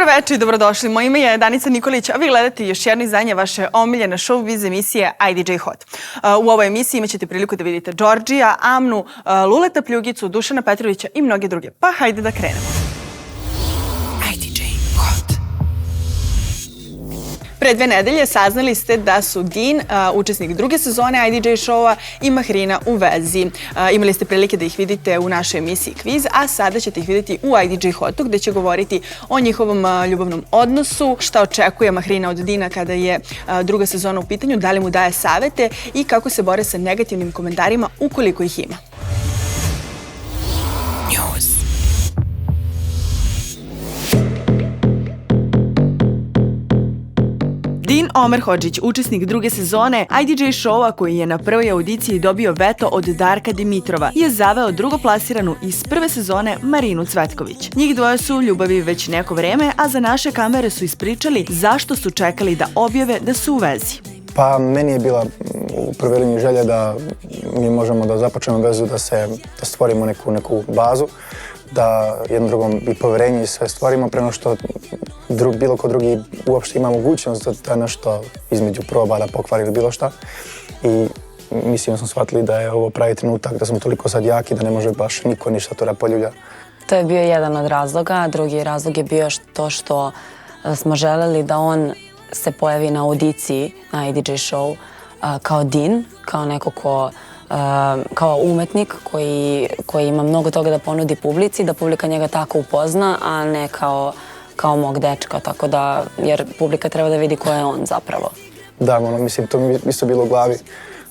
Dobro večer i dobrodošli. Moje ime je Danica Nikolić, a vi gledate još jedno izdanje vaše omiljene show-biz emisije IDJ Hot. U ovoj emisiji imat ćete priliku da vidite Đorđija, Amnu, Luleta Pljugicu, Dušana Petrovića i mnoge druge. Pa hajde da krenemo. IDJ Hot. Pre 2 nedelje saznali ste da su Din, učesnik druge sezone IDJ showa, i Mahrina u vezi. Imali ste prilike da ih vidite u našoj emisiji Kviz, a sada ćete ih vidjeti u IDJ Hotu gde će govoriti o njihovom ljubavnom odnosu, šta očekuje Mahrina od Dina kada je druga sezona u pitanju, da li mu daje savete i kako se bore sa negativnim komentarima ukoliko ih ima. Din Omer Hodžić, učesnik druge sezone IDJ showa koji je na prvoj audiciji dobio veto od Darka Dimitrova, je zaveo drugoplasiranu iz prve sezone Marinu Cvetković. Njih dvoje su u ljubavi već neko vreme, a za naše kamere su ispričali zašto su čekali da objave da su u vezi. Pa meni je bila u prvoj liniji želja da mi možemo da započnemo vezu, da stvorimo neku bazu, da jednom drugom i poverenje i sve stvorimo, prema što bilo ko drugi uopšte ima mogućnost da nešto između proba, da pokvari ili bilo šta. I mislim smo shvatili da je ovo pravi trenutak, da smo toliko sad jaki da ne može baš niko ništa to da poljulja. To je bio jedan od razloga. Drugi razlog je bio to što smo želeli da on se pojavi na audiciji na IDJ show kao Din, kao neko kao umetnik koji ima mnogo toga da ponudi publici, da publika njega tako upozna, a ne kao mog dečka, tako da, jer publika treba da vidi ko je on zapravo. Da, mislim, to mi isto bilo u glavi,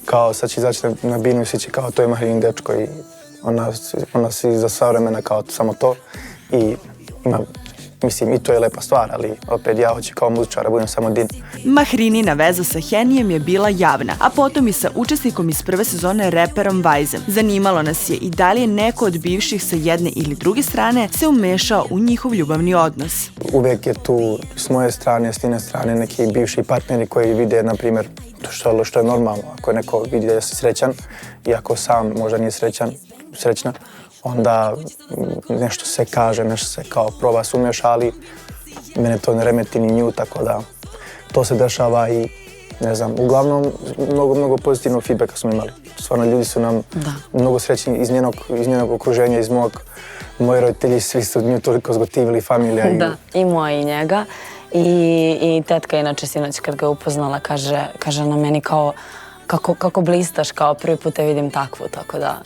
kao sad će izaći na binu i svi će kao to je Mahrin dečko i ona si za sva vremena kao samo to i ima, mislim, i to je lepa stvar, ali opet ja hoću kao muzičar da budem samo Din. Mahrinina veza sa Henijem je bila javna, a potom i sa učesnikom iz prve sezone reperom Vajzem. Zanimalo nas je i da li je neko od bivših sa jedne ili druge strane se umešao u njihov ljubavni odnos. Uvijek je tu s moje strane, s njene strane neki bivši partneri koji vide, na primjer, što je normalno. Ako neko vidi da si srećan i ako sam možda nije srećna, onda nešto se kaže, nešto se kao proba se umeša, ali mene to ne remeti ni nju, tako da to se dešava i ne znam, uglavnom mnogo pozitivnog feedbacka smo imali. Stvarno ljudi su nam mnogo srećni iz njenog okruženja, iz moji roditelji, svi su nju toliko zgotivili, familija. Da, i moja i njega. I tetka inače sinoć kad ga je upoznala kaže na meni kao kako blistaš, kao prvi put te vidim takvu, tako da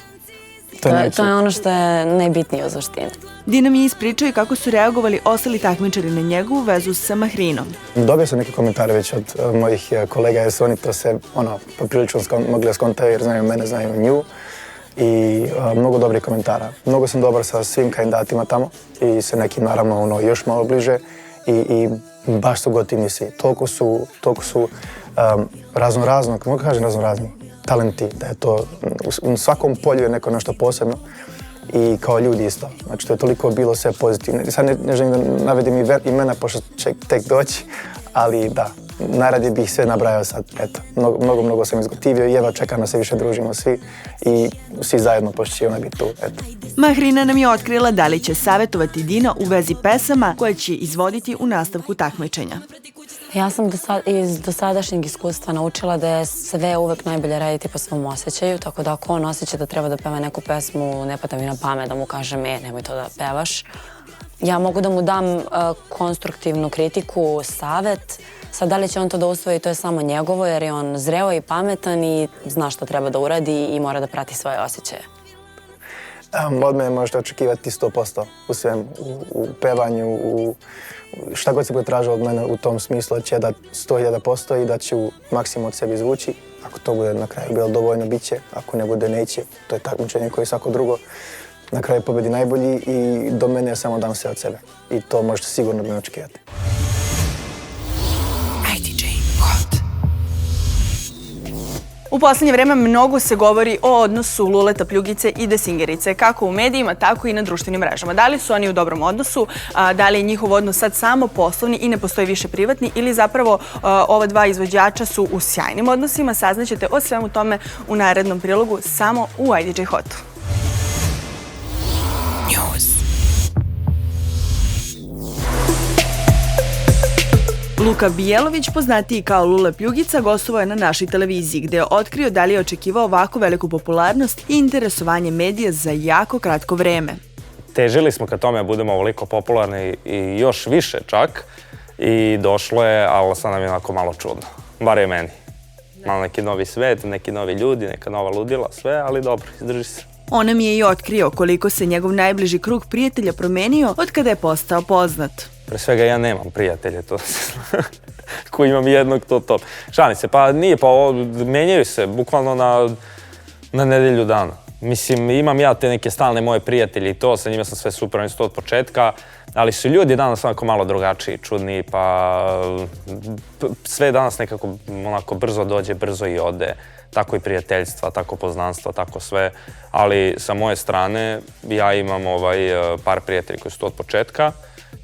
to je ono što je najbitnije u suštini. Din nam je ispričao i kako su reagovali ostali takmičari na njegovu vezu sa Mahrinom. Dobio sam neke komentare već od mojih kolega jer su oni to se poprilično mogli da skontaju jer znaju mene, znaju nju. I mnogo dobrih komentara. Mnogo sam dobar sa svim kandidatima tamo i sa nekim naravno još malo bliže i baš su gotivni svi. Toliko su raznoraznog, mogu kažem raznorazni talenti, da je to u svakom polju je neko nešto posebno i kao ljudi isto. Znači to je toliko bilo sve pozitivno. Sad ne želim da navedim imena pošto će tek doći, ali da, najradije bih sve nabrajao sad, eto. Mnogo sam izgotivio i jedva čekam da se više družimo svi i svi zajedno pošto će ona biti tu, eto. Mahrina nam je otkrila da li će savjetovati Dina u vezi pesama koje će izvoditi u nastavku takmičenja. Ja sam iz dosadašnjeg iskustva naučila da je sve uvek najbolje raditi po svom osjećaju, tako da ako on osjeća da treba da peva neku pesmu, ne pada mi na pamet da mu kažem nemoj to da pevaš. Ja mogu da mu dam konstruktivnu kritiku, savet. Sad da li će on to da usvoji, to je samo njegovo jer je on zreo i pametan i zna što treba da uradi i mora da prati svoje osjećaje. Od mene možete očekivati 100% u svem, u pevanju, šta god se bude tražilo od mene u tom smislu, da će da 100.000% i da ću maksimum od sebe izvući. Ako to bude na kraju bilo dovoljno, bit će. Ako ne bude, neće. To je takmičenje koje je svako drugo. Na kraju pobedi najbolji i do mene ja samo dam sve od sebe. I to možete sigurno me očekivati. U poslednje vreme mnogo se govori o odnosu Luleta Pljugice i Desingerice, kako u medijima, tako i na društvenim mrežama. Da li su oni u dobrom odnosu, da li je njihov odnos sad samo poslovni i ne postoji više privatni ili zapravo ova dva izvođača su u sjajnim odnosima. Saznaćete o svemu tome u narednom prilogu samo u IDJ Hotu. Luka Bijelović, poznatiji kao Lula Pljugica, gostovao je na našoj televiziji gde je otkrio da li je očekivao ovako veliku popularnost i interesovanje medija za jako kratko vreme. Težili smo ka tome da budemo ovoliko popularni i još više čak i došlo je, ali sad nam je onako malo čudno. Bar je meni. Malo neki novi svet, neki novi ljudi, neka nova ludila, sve, ali dobro, izdrži se. On nam je i otkrio koliko se njegov najbliži krug prijatelja promenio od kada je postao poznat. Pre svega ja nemam prijatelje, to ko imam jednog, to. Šalim se, pa nije, pa menjaju se bukvalno na nedelju dana. Mislim, imam ja te neke stalne moje prijatelje i to, sa njima sam sve super, oni su to od početka, ali su ljudi danas onako malo drugačiji, čudni, pa sve danas nekako onako brzo dođe, brzo i ode. Tako i prijateljstva, tako poznanstva, tako sve. Ali sa moje strane ja imam par prijatelja koji su to od početka,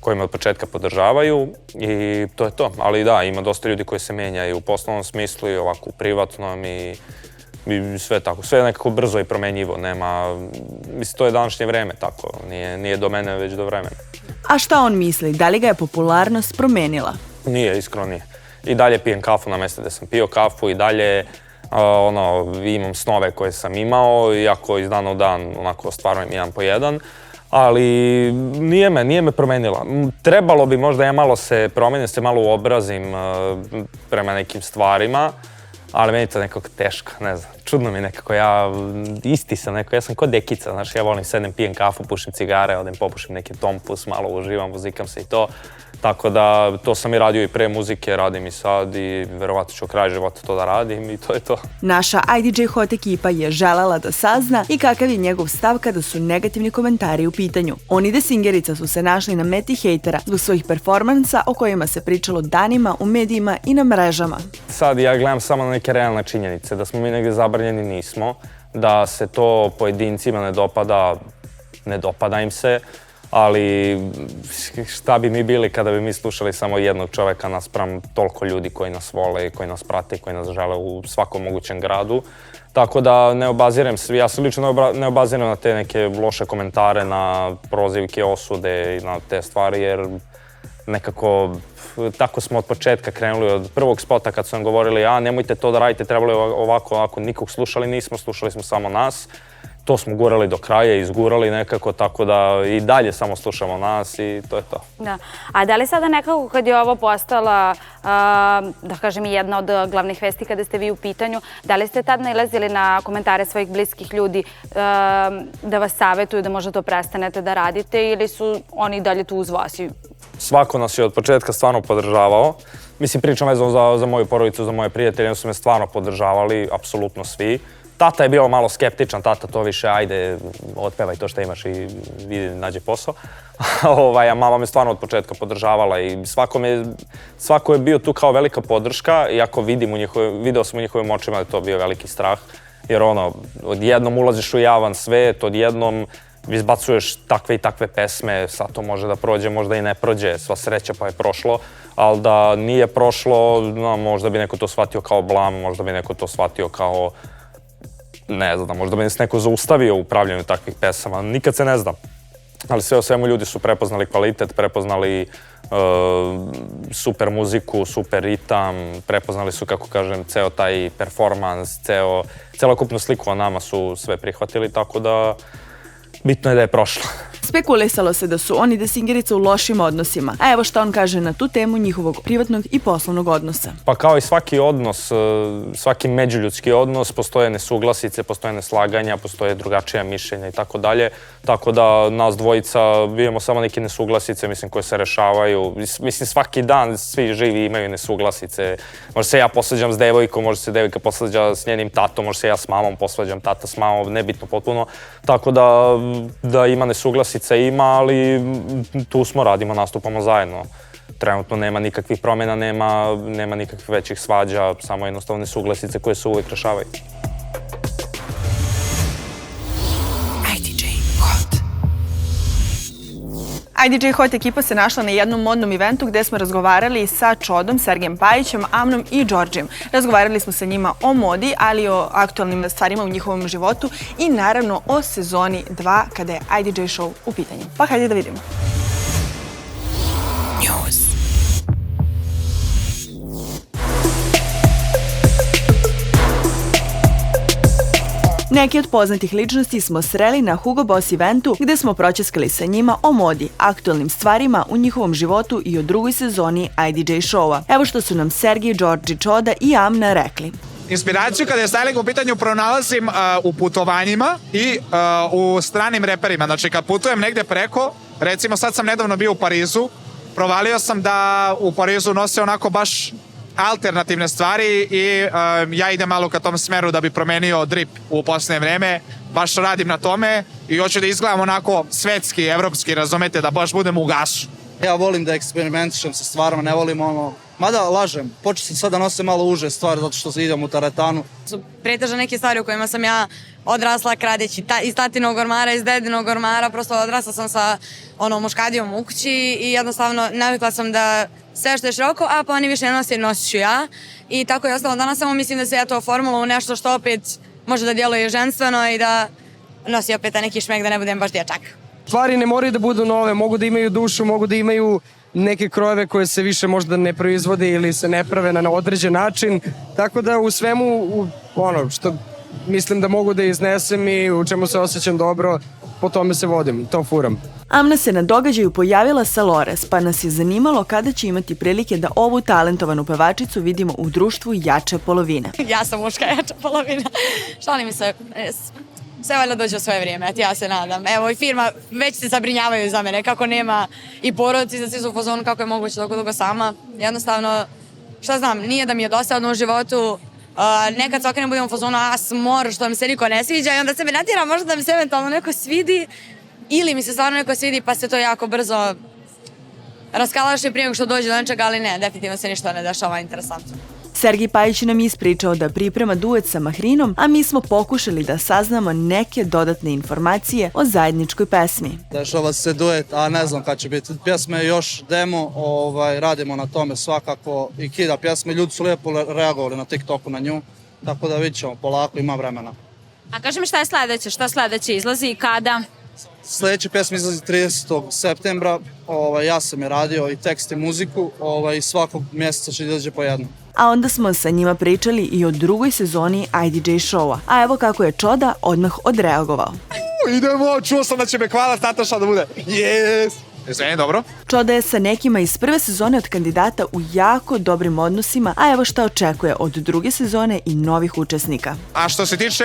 koji me od početka podržavaju i to je to. Ali da, ima dosta ljudi koji se menjaju u poslovnom smislu i ovako u privatnom i sve tako. Sve je nekako brzo i promenjivo. Mislim, to je današnje vreme tako. Nije do mene, već do vremena. A šta on misli? Da li ga je popularnost promenila? Nije, iskreno nije. I dalje pijem kafu na mjestu gde sam pio kafu i dalje imam snove koje sam imao, iako iz dana u dan onako ostvarujem jedan po jedan. Ali nije me promenila. Trebalo bi možda ja malo se promenim, se malo uobrazim prema nekim stvarima, ali meni to nekako teško, ne znam. Čudno mi nekako, isti sam neko, ja sam ko dekica, znaš, ja volim sedem, pijem kafu, pušim cigare, odem popušim neki tompus, malo uživam, muzikam se i to. Tako da, to sam i radio i pre muzike, radim i sad i verovatno ću u kraju života to da radim i to je to. Naša IDJ Hot ekipa je želela da sazna i kakav je njegov stav kada su negativni komentari u pitanju. On i Desingerica su se našli na meti hejtera zbog svojih performansa o kojima se pričalo danima u medijima i na mrežama. Sad ja gledam samo na neke realne činjenice, da smo mi negdje zabranjeni nismo, da se to pojedincima ne dopada im se, ali šta bi mi bili kada bi mi slušali samo jednog čoveka naspram toliko ljudi koji nas vole i koji nas prate i koji nas žele u svakom mogućem gradu. Tako da ne obaziram se, ja se lično ne obaziram na te neke loše komentare, na prozivke, osude i na te stvari, jer nekako tako smo od početka krenuli, od prvog spota kad su nam govorili nemojte to da radite, trebalo je ovako, nikog slušali nismo, slušali smo samo nas. To smo gurali do kraja, izgurali nekako, tako da i dalje samo slušamo nas i to je to. Da. A da li sada nekako kad je ovo postala, da kažem, jedna od glavnih vesti kada ste vi u pitanju, da li ste tad nailazili na komentare svojih bliskih ljudi da vas savjetuju da možda to prestanete da radite ili su oni dalje tu uz vas? Svako nas je od početka stvarno podržavao. Mislim, pričam vezano za moju porodicu, za moje prijatelje, oni su me stvarno podržavali, apsolutno svi. Tata je bio malo skeptičan, tata to više, ajde, otpevaj to što imaš i vidi, nađi posao. A mama me stvarno od početka podržavala i svako je bio tu kao velika podrška, iako video sam u njihovim očima da je to bio veliki strah, jer odjednom ulaziš u javan svet, odjednom izbacuješ takve i takve pesme, sad to može da prođe, možda i ne prođe, sva sreća pa je prošlo, ali da nije prošlo, možda bi neko to shvatio kao blam, možda bi neko to shvatio kao ne znam, možda bi nas neko zaustavio u pravljenju takvih pesama, nikad se ne zna. Ali sve o svemu ljudi su prepoznali kvalitet, prepoznali super muziku, super ritam, prepoznali su, kako kažem, ceo taj performans, celokupnu sliku o nama su sve prihvatili, tako da bitno je da je prošlo. Spekulisalo se da su on i Desingerica u lošim odnosima, a evo šta on kaže na tu temu njihovog privatnog i poslovnog odnosa. Pa kao i svaki odnos, svaki međuljudski odnos, postoje nesuglasice, postoje neslaganja, postoje drugačija mišljenja i tako dalje. Tako da nas dvojica imamo samo neke nesuglasice, mislim, koje se rešavaju. Mislim, svaki dan svi živi imaju nesuglasice. Može se ja posvađam s devojkom, može se devojka posvađa s njenim tatom, može se ja s mamom posvađam, tata s mamom, nebitno potpuno. Tako da ima nesuglasice, ima, ali tu smo, radimo, nastupamo zajedno. Trenutno nema nikakvih promjena, nema nikakvih većih svađa, samo jednostavne suglasice koje se uvijek rešavaju. IDJ Hot ekipa se našla na jednom modnom eventu gde smo razgovarali sa Čodom, Sergejem Pajićem, Amnom i Đorđem. Razgovarali smo sa njima o modi, ali i o aktualnim stvarima u njihovom životu i naravno o sezoni 2 kada je IDJ Show u pitanju. Pa hajde da vidimo. Neki od poznatih ličnosti smo sreli na Hugo Boss eventu gde smo proćeskali sa njima o modi, aktualnim stvarima u njihovom životu i o drugoj sezoni IDJ Showa. Evo što su nam Sergij, Đorđe, Čoda i Amna rekli. Inspiraciju kada je styling u pitanju pronalazim u putovanjima i u stranim reperima. Znači kad putujem negde preko, recimo sad sam nedavno bio u Parizu, provalio sam da u Parizu nose onako baš alternativne stvari i ja idem malo ka tom smeru da bi promenio drip u posljednje vreme. Baš radim na tome i hoću da izgledam onako svetski, evropski, razumete, da baš budem u gasu. Ja volim da eksperimentišem sa stvarima, ne volim ono... Mada lažem, počeo sam sad da nosim malo uže stvari zato što idem u teretanu. Su pretežno neke stvari u kojima sam ja odrasla kradeći iz tatinog ormara, iz dedinog ormara, prosto odrasla sam sa muškadijom u kući i jednostavno navikla sam da sve što je široko, a pa oni više ne nosi, nosit ću ja. I tako je ostalo. Danas samo mislim da se to formula u nešto što opet može da djeluje ženstveno i da nosi opet neki šmek da ne budem baš dječak. Stvari ne moraju da budu nove, mogu da imaju dušu, mogu da imaju neke krojeve koje se više možda ne proizvode ili se ne prave na određen način. Tako da u svemu, ono što mislim da mogu da iznesem i u čemu se osjećam dobro, po tome se vodim, to furam. Amna se na događaju pojavila sa Lores, pa nas je zanimalo kada će imati prilike da ovu talentovanu pevačicu vidimo u društvu jače polovine. Ja sam muška jača polovina. Šalim mi se, sve valjda dođe u svoje vrijeme, ja se nadam. Evo i firma već se zabrinjavaju za mene, kako nema i porodici, da svi su u fazonu kako je moguće toliko dugo sama. Jednostavno, šta znam, nije da mi je dosadno u životu, nekad se okrenem budem u fazonu, smor, što mi se niko ne sviđa i onda se me natjera možda da mi se eventualno neko svidi ili mi se stvarno neko svidi pa se to jako brzo raskalaši prije nego što dođe do nečega, ali ne, definitivno se ništa ne dešava interesantno. Sergij Pajić nam je ispričao da priprema duet sa Mahrinom, a mi smo pokušali da saznamo neke dodatne informacije o zajedničkoj pesmi. Dešava se duet, a ne znam kad će biti. Pjesma je još demo, radimo na tome svakako i kida pjesme. Ljudi su lijepo reagovali na TikToku na nju, tako da vidit ćemo, polako ima vremena. A kaži mi šta je sledeće? Šta sledeće izlazi i kada? Sljedeća pjesma izlazi 30. septembra, ja sam je radio i tekst i muziku i svakog mjeseca će izađe po jedno. A onda smo sa njima pričali i o drugoj sezoni IDJ Showa. A evo kako je Čoda odmah odreagovao. Idemo, čuo sam da će me hvalat Nataša da bude. Yes! Sve dobro? Čoda je sa nekima iz prve sezone od kandidata u jako dobrim odnosima, a evo šta očekuje od druge sezone i novih učesnika. A što se tiče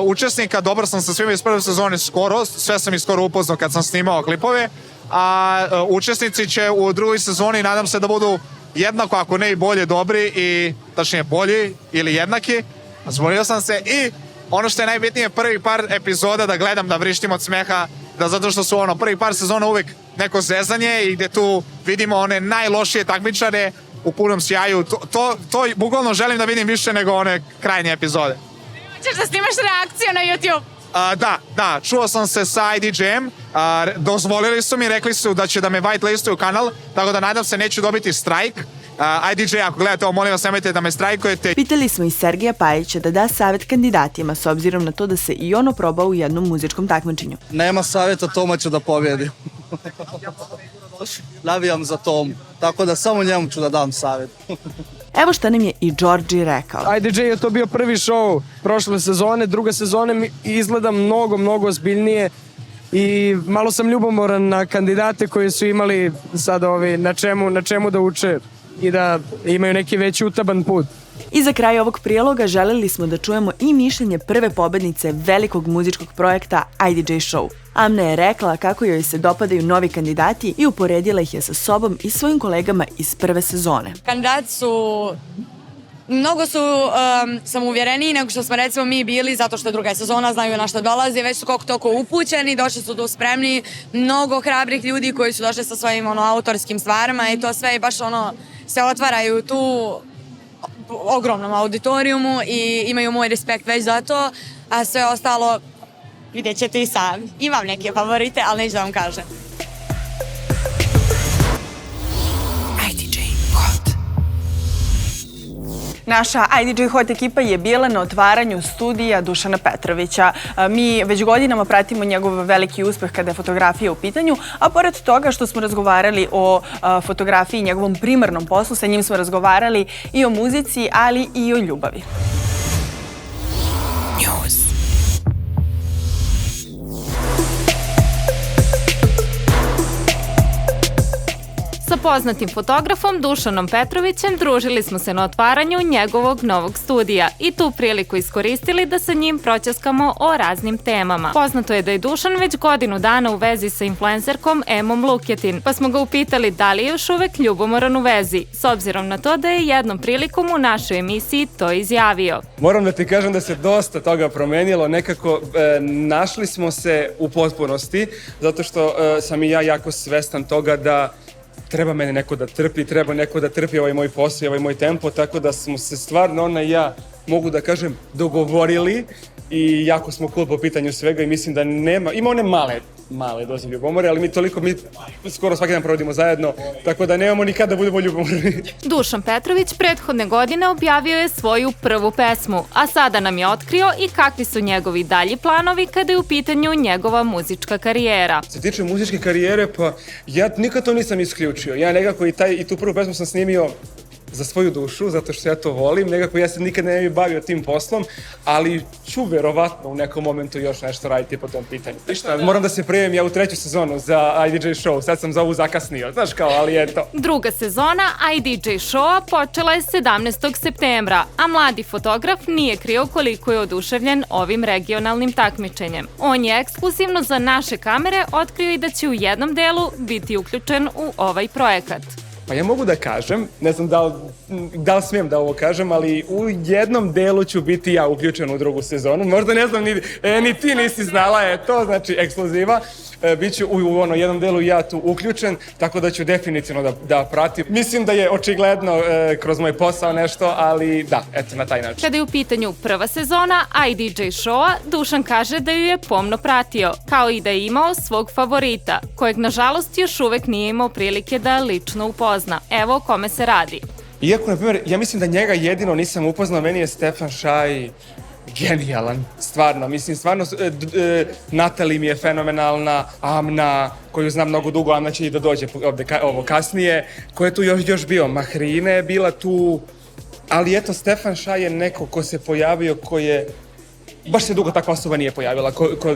učesnika, dobar sam sa svima iz prve sezone skoro, sve sam ih skoro upoznao kad sam snimao klipove, a učesnici će u drugoj sezoni, nadam se da budu jednako, ako ne i bolje dobri i tačnije bolji ili jednaki. Zbunio sam se i ono što je najbitnije, prvi par epizoda da gledam, da vrištim od smeha, da zato što su prvi par sezona uvek neko zezanje i gde tu vidimo one najlošije takmičare u punom sjaju. To bukvalno želim da vidim više nego one krajnje epizode. Hoćeš da snimaš reakciju na YouTube? Da, čuo sam se sa IDJ-em, dozvolili su mi, rekli su da će da me whitelistuju kanal, tako da nadam se neću dobiti strajk. IDJ, ako gledate ovo, molim vas, nemojte da me strajkujete. Pitali smo i Sergija Pajića da da savjet kandidatima s obzirom na to da se i ono probao u jednom muzičkom takmičenju. Nema savjeta, Toma će da pobjedi. Navijam za Tomu, tako da samo njemu ću da dam savjet. Evo šta nam je i Đorđe rekao. IDJ je to bio prvi show prošle sezone, druga sezona mi izgleda mnogo ozbiljnije i malo sam ljubomoran na kandidate koji su imali sad na čemu da uče i da imaju neki veći utaban put. I za kraj ovog priloga želeli smo da čujemo i mišljenje prve pobednice velikog muzičkog projekta IDJ Show. Amna je rekla kako joj se dopadaju novi kandidati i uporedila ih je sa sobom i svojim kolegama iz prve sezone. Kandidati su mnogo su samouvjereniji nego što smo recimo mi bili, zato što je druga sezona, znaju na što dolazi, već su koliko toliko upućeni, došli su tu spremni, mnogo hrabrih ljudi koji su došli sa svojim autorskim stvarima i to sve i baš se otvaraju tu ogromnom auditorijumu i imaju moj respekt već za to, a sve ostalo vidjet ćete i sami. Imam neke favorite, ali neću da vam kažem. Naša IDJ Hot ekipa je bila na otvaranju studija Dušana Petrovića. Mi već godinama pratimo njegov veliki uspeh kada je fotografija u pitanju, a pored toga što smo razgovarali o fotografiji i njegovom primarnom poslu, sa njim smo razgovarali i o muzici, ali i o ljubavi. News. poznatim fotografom Dušanom Petrovićem družili smo se na otvaranju njegovog novog studija i tu priliku iskoristili da sa njim proćaskamo o raznim temama. Poznato je da je Dušan već godinu dana u vezi sa influencerkom Emom Luketin, pa smo ga upitali da li je još uvek ljubomoran u vezi, s obzirom na to da je jednom prilikom u našoj emisiji to izjavio. Moram da ti kažem da se dosta toga promenilo, nekako našli smo se u potpunosti, zato što sam i ja jako svestan toga da treba mene neko da trpi, treba neko da trpi ovaj moj posao i ovaj moj tempo, tako da smo se stvarno ona i ja, mogu da kažem, dogovorili i jako smo cool po pitanju svega i mislim da ima one male doze ljubomore, ali mi skoro svaki dan provodimo zajedno, tako da nemamo nikada da budemo ljubomorni. Dušan Petrović prethodne godine objavio je svoju prvu pesmu, a sada nam je otkrio i kakvi su njegovi dalji planovi kada je u pitanju njegova muzička karijera. Se tiče muzičke karijere, pa ja nikad to nisam isključio. Ja nekako i tu prvu pesmu sam snimio za svoju dušu, zato što ja to volim. Nekako ja se nikad ne bi bavio tim poslom, ali ću verovatno u nekom momentu još nešto raditi po tom pitanju. Ništa, moram da se prijavim ja u 3. sezonu za IDJ Show. Sad sam za ovu zakasnio, znaš kao, ali eto. Druga sezona IDJ Showa počela je 17. septembra, a mladi fotograf nije krio koliko je oduševljen ovim regionalnim takmičenjem. On je ekskluzivno za naše kamere otkrio i da će u jednom delu biti uključen u ovaj projekat. Pa ja mogu da kažem, ne znam da li smijem da ovo kažem, ali u jednom delu ću biti ja uključen u drugu sezonu. Možda ne znam, ni ti nisi znala, je to, znači ekskluziva. Biću u jednom delu ja tu uključen, tako da ću definitivno da pratim. Mislim da je očigledno kroz moj posao nešto, ali da, eto, na taj način. Kada je u pitanju prva sezona IDJ Showa, Dušan kaže da ju je pomno pratio, kao i da je imao svog favorita, kojeg nažalost još uvek nije imao prilike da lično upozna. Evo o kome se radi. Iako, na primjer, ja mislim da njega jedino nisam upoznao, meni je Stefan Šaj genijalan, stvarno. Mislim, stvarno, Natali mi je fenomenalna, Amna, koju znam mnogo dugo, Amna će i da dođe ovo kasnije. Ko je tu još bio? Mahrina je bila tu, ali eto, Stefan Šaj je neko ko se pojavio, ko je baš se dugo takva osoba nije pojavila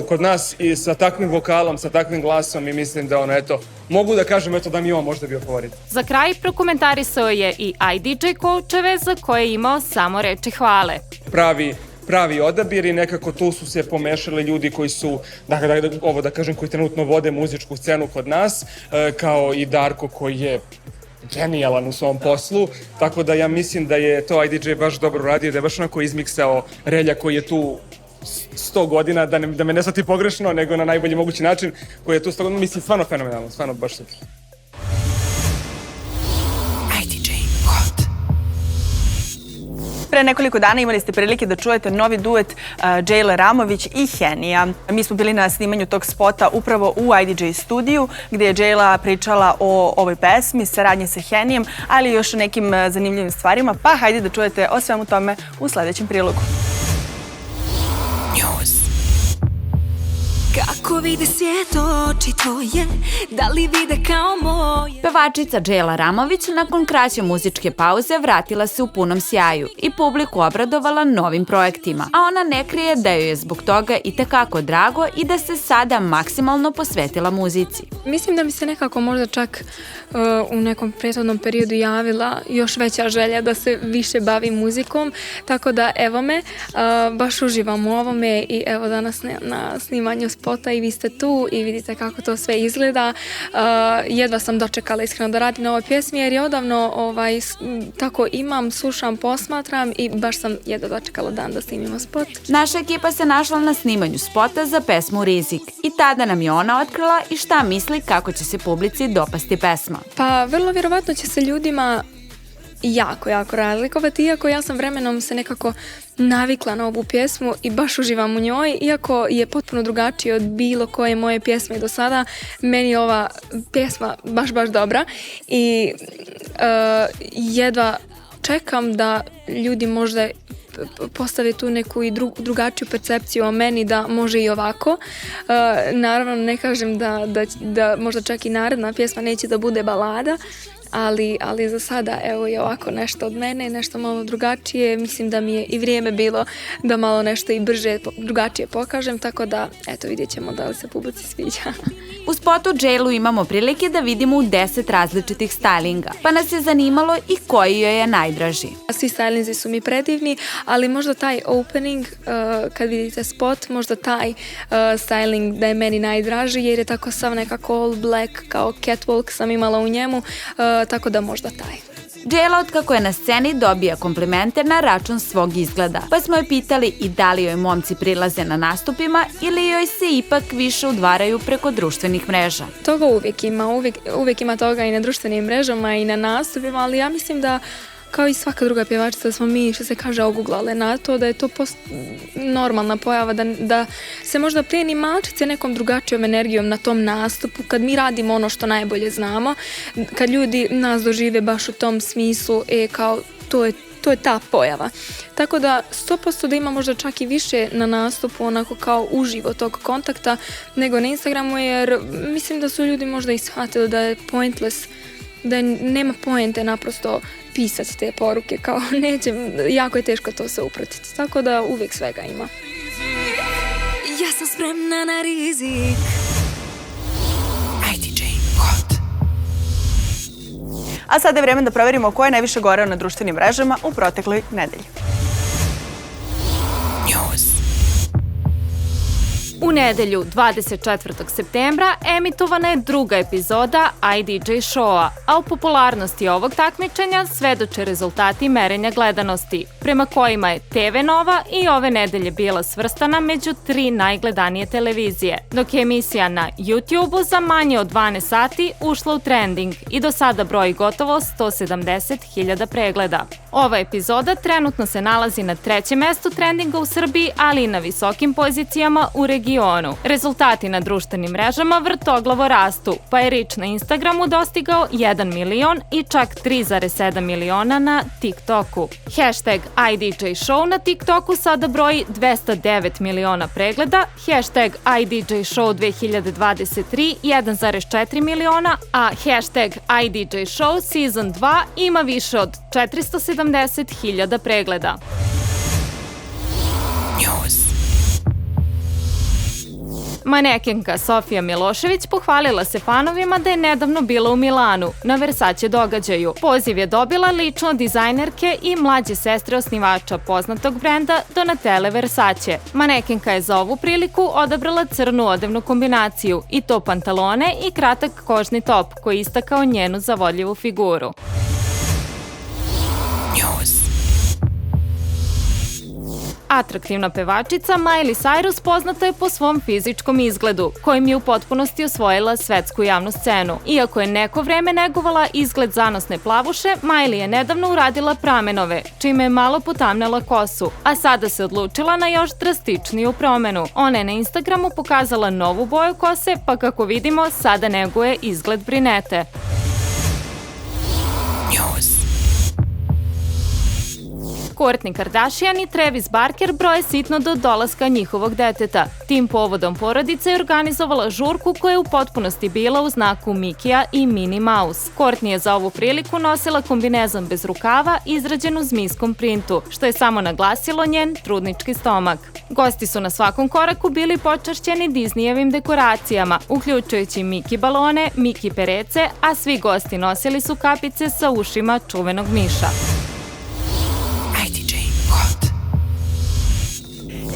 kod nas i sa takvim vokalom, sa takvim glasom i mislim da mogu da kažem da mi je on možda bio favorit. Za kraj prokomentarisao je i IDJ coacheve za koje je imao samo reči hvale. Pravi odabir i nekako tu su se pomešali ljudi koji su, koji trenutno vode muzičku scenu kod nas, kao i Darko koji je genijalan u svom poslu, tako da ja mislim da je to IDJ baš dobro radio, da je baš onako izmiksao Relja koji je tu 100 godina, da me ne shvati pogrešno, nego na najbolji mogući način, koji je tu 100 godina, mislim, stvarno fenomenalno, stvarno baš super. Pre nekoliko dana imali ste prilike da čujete novi duet Džejle Ramović i Henija. Mi smo bili na snimanju tog spota upravo u IDJ studiju, gde je Džejla pričala o ovoj pesmi, saradnje sa Henijem, ali i još o nekim zanimljivim stvarima, pa hajde da čujete o svemu tome u sledećem prilogu. Kako vide svijet oči tvoje, da li vide kao moje? Pevačica Džejla Ramović nakon kraće muzičke pauze vratila se u punom sjaju i publiku obradovala novim projektima, a ona ne krije da joj je zbog toga i tekako drago i da se sada maksimalno posvetila muzici. Mislim da mi se nekako možda čak u nekom prethodnom periodu javila još veća želja da se više bavim muzikom, tako da evo me, baš uživam u ovome i evo danas na snimanju spota i vi ste tu i vidite kako to sve izgleda. Jedva sam dočekala iskreno da radim na ovoj pjesmi jer je odavno tako imam, slušam, posmatram i baš sam jedva dočekala dan da snimimo spot. Naša ekipa se našla na snimanju spota za pesmu Rizik i tada nam je ona otkrila i šta misli kako će se publici dopasti pesma. Pa vrlo vjerovatno će se ljudima jako razlikovati, iako ja sam vremenom se nekako navikla na ovu pjesmu i baš uživam u njoj, iako je potpuno drugačije od bilo koje moje pjesme do sada, meni je ova pjesma baš dobra i jedva čekam da ljudi možda postave tu neku i drugačiju percepciju o meni da može i ovako. Naravno ne kažem da možda čak i naredna pjesma neće da bude balada, ali za sada evo je ovako nešto od mene, nešto malo drugačije. Mislim da mi je i vrijeme bilo da malo nešto i brže, drugačije pokažem, tako da eto vidjet ćemo da li se publici sviđa. U spotu J.Lo imamo prilike da vidimo u 10 različitih stylinga, pa nas je zanimalo i koji joj je najdraži. Svi stylinzi su mi predivni, ali možda taj opening, kad vidite spot, možda taj styling da je meni najdraži, jer je tako sav nekako all black, kao catwalk sam imala u njemu, tako da možda taj. J.Lo otkako je na sceni dobija komplimente na račun svog izgleda, pa smo je pitali i da li joj momci prilaze na nastupima ili joj se ipak više udvaraju preko društvenih mreža. Toga uvijek ima toga i na društvenim mrežama i na nastupima, ali ja mislim da kao i svaka druga pjevačica da smo mi, što se kaže, oguglale na to, da je to normalna pojava, da se možda plijeni malčice nekom drugačijom energijom na tom nastupu, kad mi radimo ono što najbolje znamo, kad ljudi nas dožive baš u tom smislu, kao to je ta pojava. Tako da 100% da ima možda čak i više na nastupu, onako kao uživo tog kontakta, nego na Instagramu, jer mislim da su ljudi možda i shvatili da je pointless, da nema poente naprosto pisati te poruke, kao jako je teško to se upratiti, tako da uvijek svega ima. Ja sam spremna na rizik. IDJ Hot. A sada je vrijeme da proverimo ko je najviše goreo na društvenim mrežama u protekloj nedelji. U nedelju 24. septembra emitovana je druga epizoda IDJ Showa, a u popularnosti ovog takmičenja svedoče rezultati merenja gledanosti, prema kojima je TV Nova i ove nedelje bila svrstana među 3 najgledanije televizije, dok je emisija na YouTube-u za manje od 12 sati ušla u trending i do sada broji gotovo 170.000 pregleda. Ova epizoda trenutno se nalazi na 3. mestu trendinga u Srbiji, ali i na visokim pozicijama u regionu. Rezultati na društvenim mrežama vrtoglavo rastu, pa je reach na Instagramu dostigao 1 milion i čak 3,7 miliona na TikToku. Hashtag IDJ Show na TikToku sada broji 209 miliona pregleda, hashtag IDJ Show 2023 1,4 miliona, a hashtag IDJ Show Season 2 ima više od 470.000 pregleda. Manekenka Sofija Milošević pohvalila se fanovima da je nedavno bila u Milanu na Versace događaju. Poziv je dobila lično od dizajnerke i mlađe sestre osnivača poznatog brenda Donatelle Versace. Manekenka je za ovu priliku odabrala crnu odevnu kombinaciju, i to pantalone i kratak kožni top koji istakao njenu zavodljivu figuru. Atraktivna pevačica Miley Cyrus poznata je po svom fizičkom izgledu, kojim je u potpunosti osvojila svetsku javnu scenu. Iako je neko vreme negovala izgled zanosne plavuše, Miley je nedavno uradila pramenove, čime je malo potamnela kosu, a sada se odlučila na još drastičniju promenu. Ona je na Instagramu pokazala novu boju kose, pa kako vidimo, sada neguje izgled brinete. Kourtney Kardashian i Travis Barker broje sitno do dolaska njihovog deteta. Tim povodom porodica je organizovala žurku koja je u potpunosti bila u znaku Mikija i Minnie Mouse. Kourtney je za ovu priliku nosila kombinezon bez rukava izrađen u zmijskom printu, što je samo naglasilo njen trudnički stomak. Gosti su na svakom koraku bili počašćeni Disneyjevim dekoracijama, uključujući Miki balone, Miki perece, a svi gosti nosili su kapice sa ušima čuvenog miša.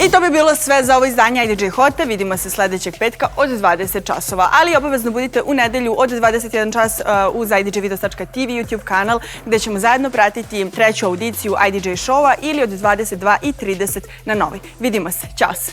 I to bi bilo sve za ovo izdanje IDJ Hota. Vidimo se sljedećeg petka od 20 časova. Ali obavezno budite u nedelju od 21 čas uz idjvideos.tv YouTube kanal, gdje ćemo zajedno pratiti treću audiciju IDJ Showa ili od 22:30 na Novoj. Vidimo se. Ćao se!